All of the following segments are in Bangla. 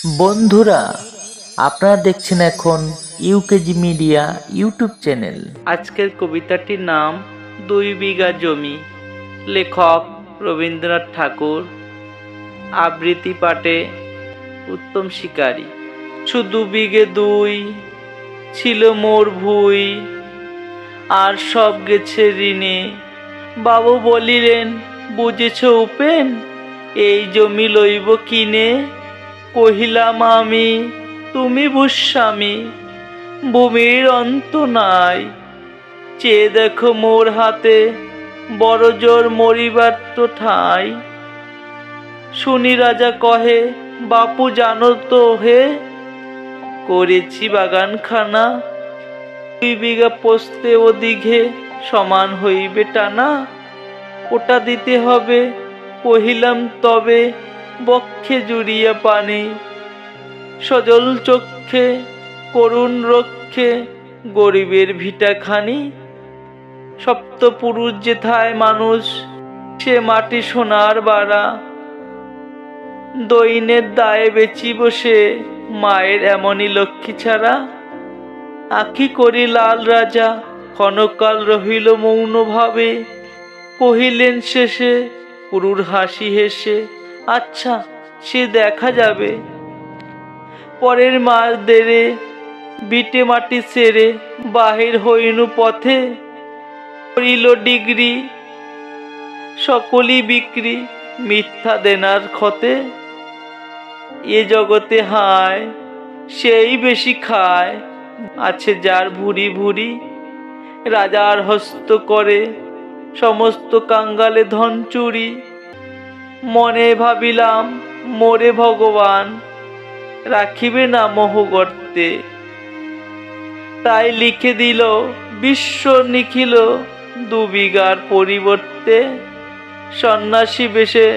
বন্ধুরা, আপনারা দেখছেন এখন ইউকেজি মিডিয়া ইউটিউব চ্যানেল। আজকের কবিতাটির নাম ২ বিঘা জমি। লেখক রবীন্দ্রনাথ ঠাকুর। আবৃত্তি পাঠে উত্তম শিকারী। শুধু বিঘে ২ ছিল মোর ভুঁই, আর সব গেছে ঋণে। বাবু বলিলেন, বুঝেছ উপেন, এই জমি লইব কিনে। কহিলাম আমি, তুমি ভূস্বামী, ভূমির অন্ত নাই। চেয়ে দেখো মোর হাতে, বড় জোর মরিবার তো ঠাঁই। শুনি রাজা কহে, বাপু জানো তো হে, করেছি বাগানখানা। ২ বিঘা পোস্তে ও দিঘে সমান হইবে টানা। ওটা দিতে হবে, কহিলাম তবে, বক্ষে জুড়িয়া পানি। সজল চক্ষে করুণ রক্ষে গরিবের ভিটাখানি। সপ্তপুরুষ যেথায় মানুষ, সে মাটি সোনার বাড়া। দৈন্যের দায়ে বেচি বসে, মায়ের এমনই লক্ষ্মী ছাড়া। আঁখি করি লাল রাজা, ক্ষণকাল রহিল মৌন ভাবে। কহিলেন শেষে ক্রূর হাসি হেসে, আচ্ছা সে দেখা যাবে। পরের মাস দেরে ভিটে মাটি সেরে, বাহির হইনু পথে। করিল ডিগ্রি সকলই বিক্রি, মিথ্যা দেনার ক্ষতে। এ জগতে হায়, সেই বেশি খায়, আছে যার ভুরি ভুরি। রাজার হস্ত করে সমস্ত কাঙ্গালে ধন চুরি। মনে ভাবিলাম, মোরে ভগবান রাখিবে না মোহগর্তে। তাই লিখে দিল বিশ্ব নিখিল, ২ বিঘার পরিবর্তে। সন্ন্যাসী বেশে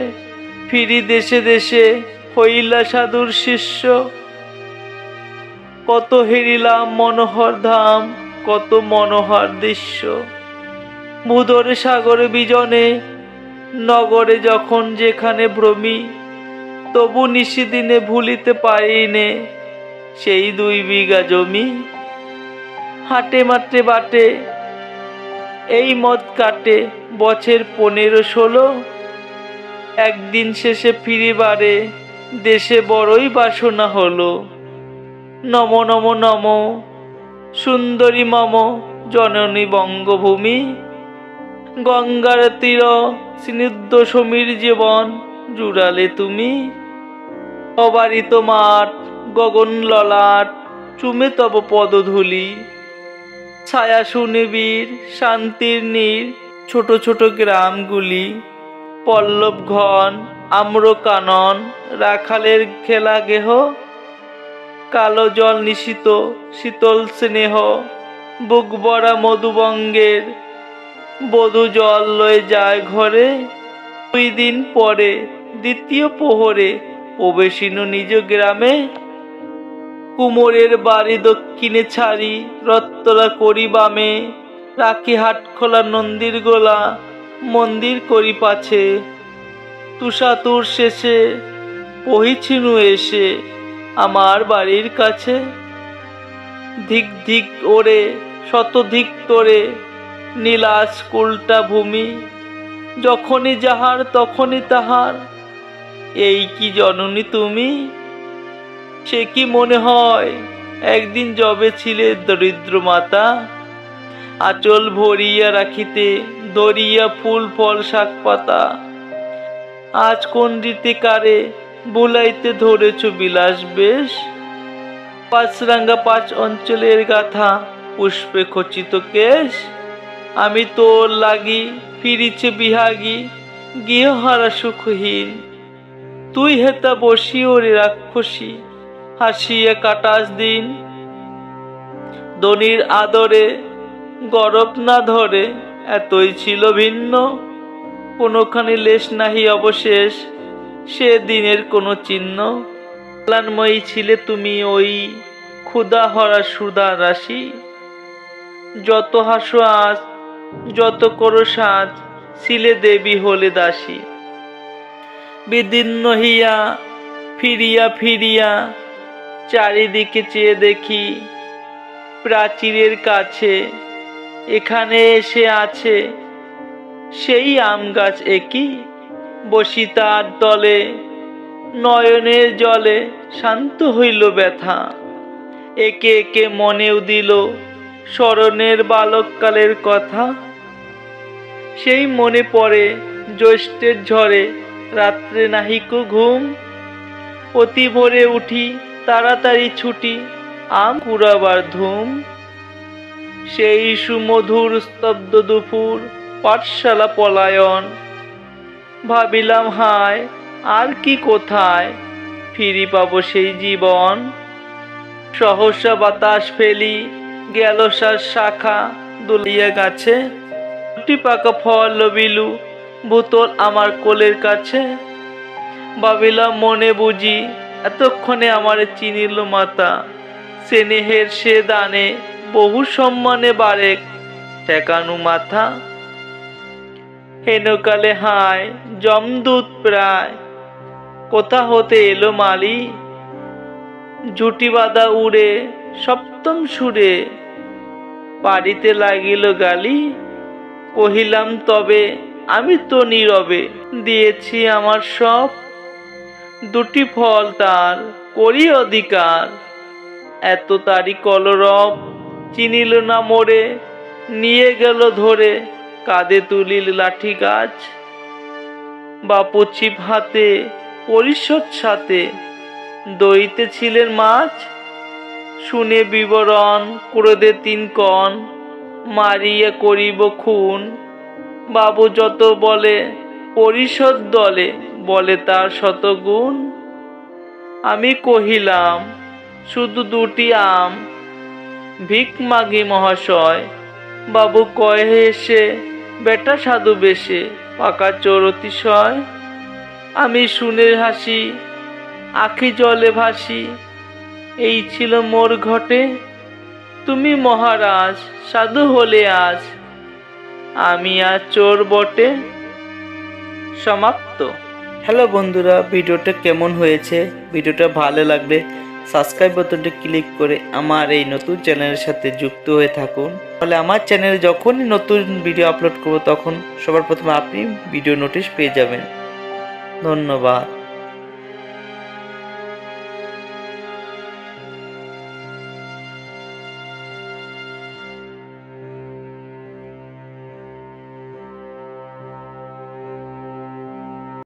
ফিরি দেশে দেশে, হইলা সাধুর শিষ্য। কত হেরিলাম মনোহর ধাম, কত মনোহর দৃশ্য। ভূধরে সাগরে বিজনে, নগরে যখন যেখানে ভ্রমি। তবু নিশিদিনে ভুলিতে পারিনে, সেই ২ বিঘা জমি। হাটে মাঠে বাটে এই মদ কাটে, বছর ১৫-১৬। একদিন শেষে ফিরিবারে, দেশে বড়ই বাসনা হলো। নম নম নম, সুন্দরী মম জননী বঙ্গভূমি। গঙ্গার তীর স্নিগ্ধ সমীর জীবন, জুড়ালে তুমি। অবারিত মাঠ, গগন ললাট, চুমে তব পদধূলি। ছায়া সুনিবিড়, শান্তির নীড়, ছোট ছোট গ্রামগুলি। পল্লব ঘন, আম্র কানন, রাখালের খেলা গেহ। কালো জল নিশিত, শীতল স্নেহ, বুক ভরা মধুবঙ্গের। বধূ জল লয়ে যায় ঘরে। ২ দিন পরে, দ্বিতীয় প্রহরে, প্রবেশিনু নিজ গ্রামে। কুমোরের বাড়ি দক্ষিণে ছাড়ি, রথতলা করি বামে। রাখি হাটখোলা নন্দীর গোলা, মন্দির করি পাছে। তুষাতুর শেষে পহিছিনু এসে, আমার বাড়ির কাছে। ধিক ধিক ওরে, শতধিক তোরে, নীলাস কুলটা ভূমি। যখনই যাহার তখনই তাহার, এই কি জননী তুমি। সে কি মনে হয়, একদিন যবে ছিলে দরিদ্র মাতা। আঁচল ভরিয়া রাখিতে, ধরিয়া ফুল ফল শাক পাতা। আজ কোন রীতে কারে বুলাইতে ধরেছ বিলাস বেশ। ৫ রাঙ্গা ৫ অঞ্চলের গাথা, পুষ্পে খচিত কেশ। আমি তোর লাগি ফিরিছে বিহাগী, গৃহহারা সুখহীন। তুই হেতা বসি ওরে রাক্ষসী, হাসিয়া কাটাস দিন। ধনীর আদরে গরব না ধরে, এতই ছিল ভিন্ন। কোনোখানি লেশ নাহি অবশেষ, সে দিনের কোনো চিহ্ন। কল্যাণময়ী ছিলে তুমি ওই, ক্ষুধা হরা সুধা রাশি। যত হাসো আজ, যত করো সাজ, ছিলে দেবী হলে দাসী। বিদীর্ণ হইয়া ফিরিয়া ফিরিয়া চারিদিকে চেয়ে দেখি, প্রাচীরের কাছে এখানে এসে আছে সেই আম গাছ একই, বসি তার তলে, নয়নের জলে শান্ত হইল ব্যথা। একে একে মনেও দিল স্মরণের বালককালের কথা। সেই মনে পড়ে জ্যৈষ্ঠের ঝড়ে রাত্রে নাহিকো ঘুম, অতি ভোরে উঠি তাড়াতাড়ি ছুটি আম কুড়াবার ধুম। সেই সুমধুর স্তব্ধ দুপুর, পাঠশালা পলায়ন, ভাবিলাম হায় আর কি কোথায় ফিরি পাবো সেই জীবন। সহসা বাতাস ফেলি গেল সার শাখা দুলিয়া গাছে, দুটি পাকা ফল লবিলু বোতল আমার কোলের কাছে। ভাবিলাম মনে বুঝি এতক্ষণে আমারে চিনিল মাতা, স্নেহের সে দানে বহু সম্মানে বারেক ঠেকানু মাথা। হেনকালে হায় যমদূত প্রায় কোথা হতে এলো মালি, ঝুটি বাঁধা উড়ে সপ্তম সুরে পাড়িতে লাগিল গালি। কহিলাম তবে আমি তো নীরবে দিয়েছি আমার সব, দুটি ফল তার করি অধিকার, এত তারি কলরব। চিনিল না মোরে নিয়ে গেল ধরে, কাঁধে তুলিল লাঠি গাছ। বাপু ছিপ হাতে পরিষদ সাথে দইতে ছিলেন মাছ। শুনে বিবরণ ক্রোধে তিন কণ, মারিয়া করিব খুন। বাবু যত বলে পরিষদ দলে, বলে তার শত গুণ। আমি কহিলাম শুধু দুটি আম, ভিক মাগি মহাশয়। বাবু কয়ে হেসে বেটা সাধু বেশে, পাকা চোর অতিশয়। আমি শুনে হাসি আখি জলে ভাসি, এই ছিল মোর ঘটে। তুমি মহারাজ সাধু হলে আজ, আমি আজ চোর বটে। সমাপ্ত। হ্যালো বন্ধুরা, ভিডিওটা কেমন হয়েছে? ভিডিওটা ভালো লাগলে সাবস্ক্রাইব বাটনটি ক্লিক করে আমার এই নতুন চ্যানেলের সাথে যুক্ত হয়ে থাকুন। তাহলে আমার চ্যানেলে যখনই নতুন ভিডিও আপলোড করব তখন সবার প্রথমে আপনি ভিডিও নোটিশ পেয়ে যাবেন। ধন্যবাদ।